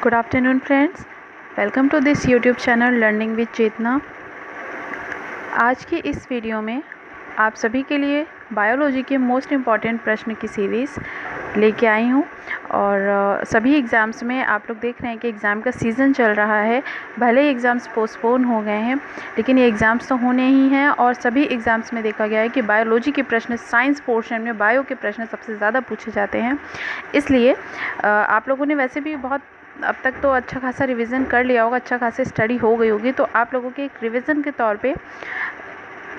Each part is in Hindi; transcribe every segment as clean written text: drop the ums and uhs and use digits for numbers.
Good afternoon friends, welcome to this YouTube channel learning with Chetna. आज की इस वीडियो में आप सभी के लिए बायोलॉजी के मोस्ट इम्पॉर्टेंट प्रश्न की सीरीज़ लेके आई हूँ। और सभी एग्ज़ाम्स में आप लोग देख रहे हैं कि एग्ज़ाम का सीज़न चल रहा है। भले ही एग्ज़ाम्स पोस्टपोन हो गए हैं, लेकिन ये एग्ज़ाम्स तो होने ही हैं। और सभी एग्ज़ाम्स में देखा गया है कि बायोलॉजी के प्रश्न, साइंस पोर्शन में बायो के प्रश्न सबसे ज़्यादा पूछे जाते हैं। इसलिए आप लोगों ने वैसे भी बहुत अब तक तो अच्छा खासा रिवीजन कर लिया होगा, अच्छा खासा स्टडी हो गई होगी। तो आप लोगों के एक रिवीजन के तौर पे,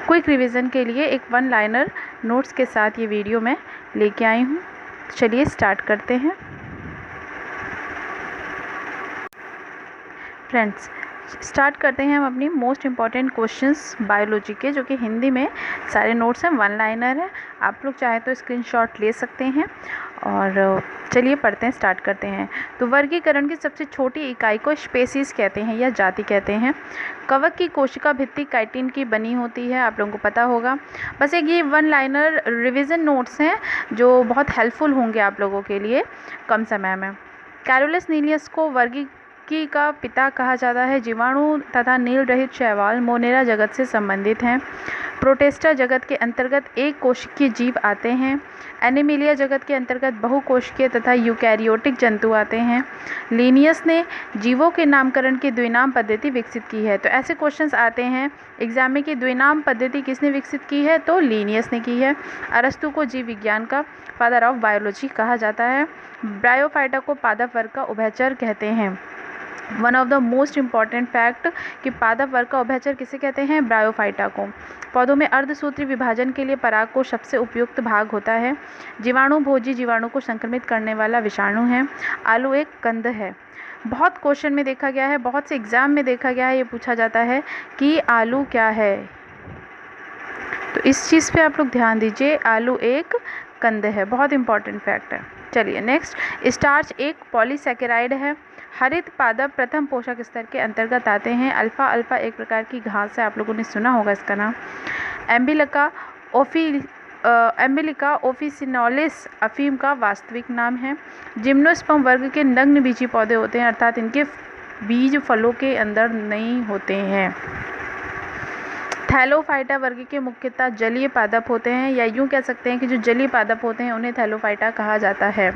क्विक रिवीजन के लिए एक वन लाइनर नोट्स के साथ ये वीडियो मैं लेके आई हूँ। चलिए स्टार्ट करते हैं फ्रेंड्स। स्टार्ट करते हैं हम अपनी मोस्ट इम्पॉर्टेंट क्वेश्चंस बायोलॉजी के, जो कि हिंदी में सारे नोट्स हैं, वन लाइनर है। आप लोग चाहे तो स्क्रीनशॉट ले सकते हैं। और चलिए पढ़ते हैं, स्टार्ट करते हैं। तो वर्गीकरण की सबसे छोटी इकाई को स्पेसीज कहते हैं या जाति कहते हैं। कवक की कोशिका भित्ति काइटिन की बनी होती है, आप लोगों को पता होगा। बस एक ये वन लाइनर रिविज़न नोट्स हैं जो बहुत हेल्पफुल होंगे आप लोगों के लिए कम समय में। कैरोलस नीलियस को वर्गीकी का पिता कहा जाता है। जीवाणु तथा नील रहित शैवाल मोनेरा जगत से संबंधित हैं। प्रोटेस्टा जगत के अंतर्गत एक कोशिकीय जीव आते हैं। एनिमिलिया जगत के अंतर्गत बहुकोशिकीय तथा यूकैरियोटिक जंतु आते हैं। लिनियस ने जीवों के नामकरण की द्विनाम पद्धति विकसित की है। तो ऐसे क्वेश्चंस आते हैं एग्जाम में कि द्विनाम पद्धति किसने विकसित की है, तो लिनियस ने की है। अरस्तु को जीव विज्ञान का फादर ऑफ बायोलॉजी कहा जाता है। ब्रायोफाइटा को पादप वर्ग का उभयचर कहते हैं। One of the most important fact कि पादप वर्ग का उभयचर किसे कहते हैं, ब्रायोफाइटा को। पौधों में अर्धसूत्री विभाजन के लिए पराग कोश सबसे उपयुक्त भाग होता है। जीवाणु भोजी जीवाणु को संक्रमित करने वाला विषाणु है। आलू एक कंद है। बहुत क्वेश्चन में देखा गया है, बहुत से एग्जाम में देखा गया है, ये पूछा जाता है कि आलू क्या है। तो इस चीज़ पे आप लोग ध्यान दीजिए, आलू एक कंद है, बहुत इंपॉर्टेंट फैक्ट है। चलिए नेक्स्ट, स्टार्च एक पॉलीसैकेराइड है। हरित पादप प्रथम पोषक स्तर के अंतर्गत आते हैं। अल्फा अल्फा एक प्रकार की घास है, आप लोगों ने सुना होगा इसका नाम। एम्बिलिका ओफिसिनोलिस अफीम का वास्तविक नाम है। जिम्नोस्पर्म वर्ग के नग्न बीजी पौधे होते हैं, अर्थात इनके बीज फलों के अंदर नहीं होते हैं। थैलोफाइटा वर्ग के मुख्यतः जलीय पादप होते हैं, या यूँ कह सकते हैं कि जो जलीय पादप होते हैं उन्हें थैलोफाइटा कहा जाता है।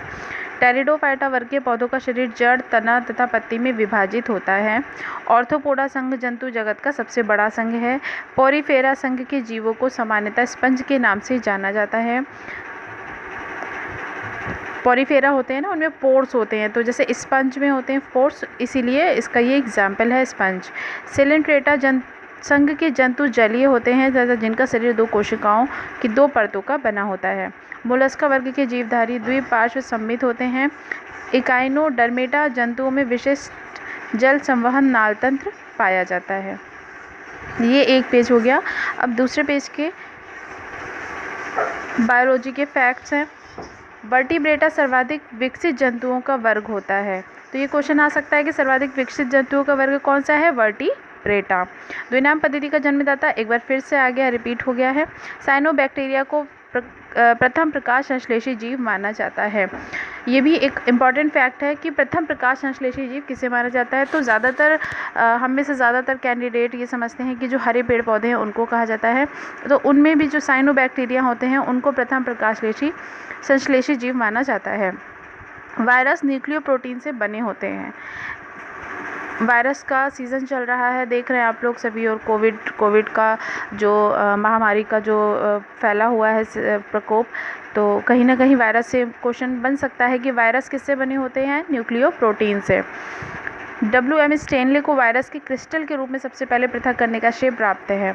टेरिडोफाइटा वर्ग के पौधों का शरीर जड़, तना तथा पत्ती में विभाजित होता है। ऑर्थोपोडा संघ जंतु जगत का सबसे बड़ा संघ है। पोरीफेरा संघ के जीवों को सामान्यतः स्पंज के नाम से जाना जाता है। पोरीफेरा होते हैं ना, उनमें पोर्स होते हैं, तो जैसे स्पंज में होते हैं पोर्स, इसीलिए इसका ये एग्जाम्पल है स्पंज। सिलेंट्रेटा संघ के जंतु जलीय होते हैं तथा जिनका शरीर दो कोशिकाओं की दो परतों का बना होता है। मोलस्का वर्ग के जीवधारी द्विपार्श्व सममित होते हैं। इकाइनोडर्मेटा जंतुओं में विशिष्ट जल संवहन नाल तंत्र पाया जाता है। ये एक पेज हो गया। अब दूसरे पेज के बायोलॉजी के फैक्ट्स हैं। वर्टिब्रेटा सर्वाधिक विकसित जंतुओं का वर्ग होता है। तो ये क्वेश्चन आ सकता है कि सर्वाधिक विकसित जंतुओं का वर्ग कौन सा है, वर्टिब्रेटा। द्विनाम पद्धति का जन्मदाता एक बार फिर से आ गया, रिपीट हो गया है। साइनोबैक्टीरिया को प्रथम प्रकाश संश्लेषी जीव माना जाता है। ये भी एक इम्पॉर्टेंट फैक्ट है कि प्रथम प्रकाश संश्लेषी जीव किसे माना जाता है। तो ज़्यादातर हम में से ज़्यादातर कैंडिडेट ये समझते हैं कि जो हरे पेड़ पौधे हैं उनको कहा जाता है। तो उनमें भी जो साइनोबैक्टीरिया होते हैं उनको प्रथम प्रकाश संश्लेषी जीव माना जाता है। वायरस न्यूक्लियो प्रोटीन से बने होते हैं। वायरस का सीज़न चल रहा है, देख रहे हैं आप लोग सभी। और कोविड का जो महामारी का जो फैला हुआ है प्रकोप, तो कहीं ना कहीं वायरस से क्वेश्चन बन सकता है कि वायरस किससे बने होते हैं, न्यूक्लियो प्रोटीन से। WM स्टेनले को वायरस के क्रिस्टल के रूप में सबसे पहले पृथक करने का श्रेय प्राप्त है।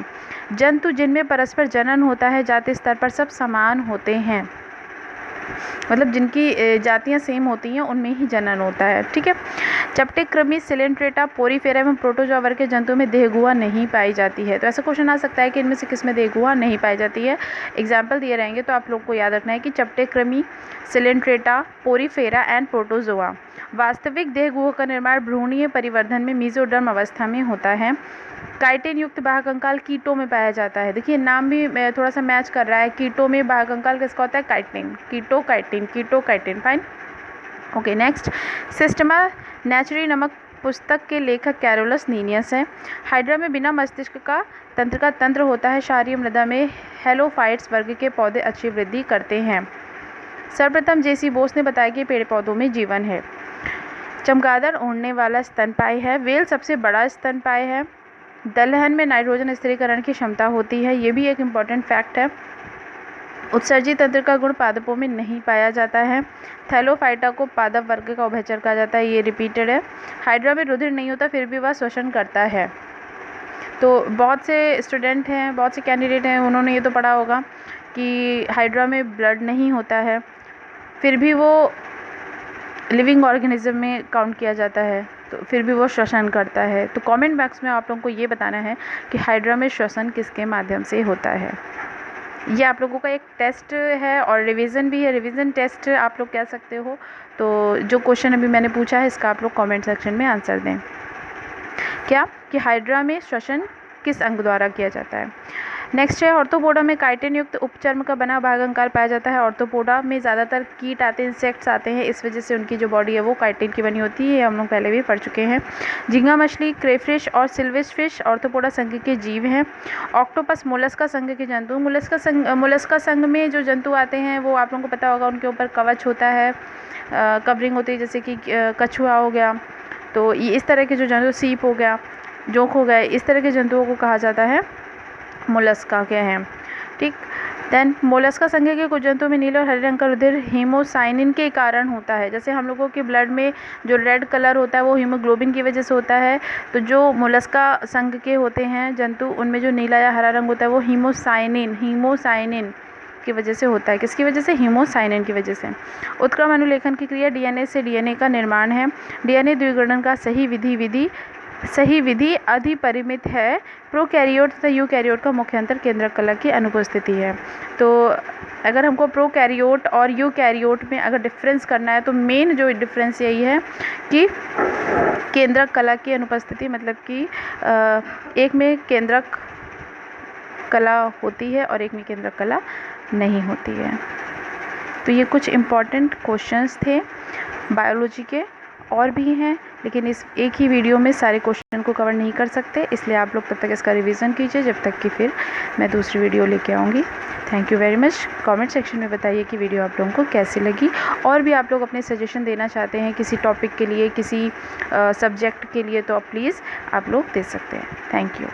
जंतु जिनमें परस्पर जनन होता है जाति स्तर पर सब समान होते हैं, मतलब जिनकी जातियां सेम होती हैं उनमें ही जनन होता है, ठीक है। चपटे कृमि, सिलेंट्रेटा, पोरीफेरा एवं प्रोटोजोआ वर्ग के जंतुओं में देहगुआ नहीं पाई जाती है। तो ऐसा क्वेश्चन आ सकता है कि इनमें से किस में देहगुआ नहीं पाई जाती है। एग्जाम्पल दिए रहेंगे तो आप लोग को याद रखना है कि चपटे कृमि, सिलेंट्रेटा, पोरीफेरा एंड प्रोटोजोआ। वास्तविक देहगुओं का निर्माण भ्रूणीय परिवर्धन में मीजोडर्म अवस्था में होता है। काइटिन युक्त बाह्य कंकाल कीटों में पाया जाता है। देखिए नाम भी थोड़ा सा मैच कर रहा है। कीटों में बाह्य कंकाल किसका होता है, काइटिन, कीटो chitin, fine. Okay next, Systema Naturae नमक पुस्तक के लेखक कैरोलस नीनियस हैं। हाइड्रा में बिना मस्तिष्क का तंत्र होता है। क्षारीय मृदा में हेलोफाइट्स वर्ग के पौधे अच्छी वृद्धि करते हैं। सर्वप्रथम जेसी बोस ने बताया कि पेड़ पौधों में जीवन है। चमगादड़ उड़ने वाला स्तनपायी है। व्हेल सबसे बड़ा स्तनपायी है। दलहन में नाइट्रोजन स्थिरीकरण की क्षमता होती है, ये भी एक इम्पॉर्टेंट फैक्ट है। उत्सर्जी तंत्र का गुण पादपों में नहीं पाया जाता है। थैलोफाइटा को पादप वर्ग का उभयचर कहा जाता है, ये रिपीटेड है। हाइड्रा में रुधिर नहीं होता फिर भी वह श्वसन करता है। तो बहुत से स्टूडेंट हैं, बहुत से कैंडिडेट हैं, उन्होंने ये तो पढ़ा होगा कि हाइड्रा में ब्लड नहीं होता है फिर भी वो लिविंग ऑर्गेनिज्म में काउंट किया जाता है, तो फिर भी वो श्वसन करता है। तो कमेंट बॉक्स में आप लोगों को ये बताना है कि हाइड्रा में श्वसन किसके माध्यम से होता है। ये आप लोगों का एक टेस्ट है और रिवीजन भी है, रिवीजन टेस्ट आप लोग कह सकते हो। तो जो क्वेश्चन अभी मैंने पूछा है इसका आप लोग कमेंट सेक्शन में आंसर दें। क्या कि हाइड्रा में श्वसन किस अंग द्वारा किया जाता है। नेक्स्ट है ऑर्थोपोडा में काइटिन युक्त उपचर्म का बना भागांकार पाया जाता है। ऑर्थोपोडा में ज़्यादातर कीट आते हैं, इंसेक्ट्स आते हैं, इस वजह से उनकी जो बॉडी है वो काइटिन की बनी होती है, ये हम लोग पहले भी पढ़ चुके हैं। झींगा मछली, क्रेफिश और सिल्वेज फिश ऑर्थोपोडा संघ के जीव हैं। ऑक्टोपस मोलस्का संघ के जंतु। मोलस्का संघ में जो जंतु आते हैं वो आप लोगों को पता होगा, उनके ऊपर कवच होता है, कवरिंग होती है, जैसे कि कछुआ हो गया, तो ये इस तरह के जो जंतु, सीप हो गया, जोंक हो गए, इस तरह के जंतुओं को कहा जाता है मोलस्का के हैं। ठीक, देन मोलस्का संघ के कुछ जंतुओं में नीले और हरे रंग का रुधिर हीमोसाइनिन के कारण होता है। जैसे हम लोगों के ब्लड में जो रेड कलर होता है वो हीमोग्लोबिन की वजह से होता है, तो जो मोलस्का संघ के होते हैं जंतु, उनमें जो नीला या हरा रंग होता है वो हीमोसाइनिन की वजह से होता है। किसकी वजह से? हीमोसाइनिन की वजह से। उत्क्रम अनुलेखन की क्रिया डीएनए से डीएनए का निर्माण है। डीएनए द्विगुणन का सही विधि अधिपरिमित है। प्रोकैरियोट तथा यूकैरियोट का मुख्य अंतर केंद्रक कला की अनुपस्थिति है। तो अगर हमको प्रोकैरियोट और यूकैरियोट में अगर डिफरेंस करना है तो मेन जो डिफरेंस यही है कि केंद्रक कला की अनुपस्थिति, मतलब कि एक में केंद्रक कला होती है और एक में केंद्रक कला नहीं होती है। तो ये कुछ इम्पॉर्टेंट क्वेश्चंस थे बायोलॉजी के, और भी हैं लेकिन इस एक ही वीडियो में सारे क्वेश्चन को कवर नहीं कर सकते, इसलिए आप लोग तब तक इसका रिवीजन कीजिए जब तक कि फिर मैं दूसरी वीडियो लेके आऊँगी। Thank you very much. Comment section में बताइए कि वीडियो आप लोगों को कैसी लगी, और भी आप लोग अपने सजेशन देना चाहते हैं किसी टॉपिक के लिए, किसी सब्जेक्ट के लिए, तो प्लीज़ आप लोग दे सकते हैं। Thank you.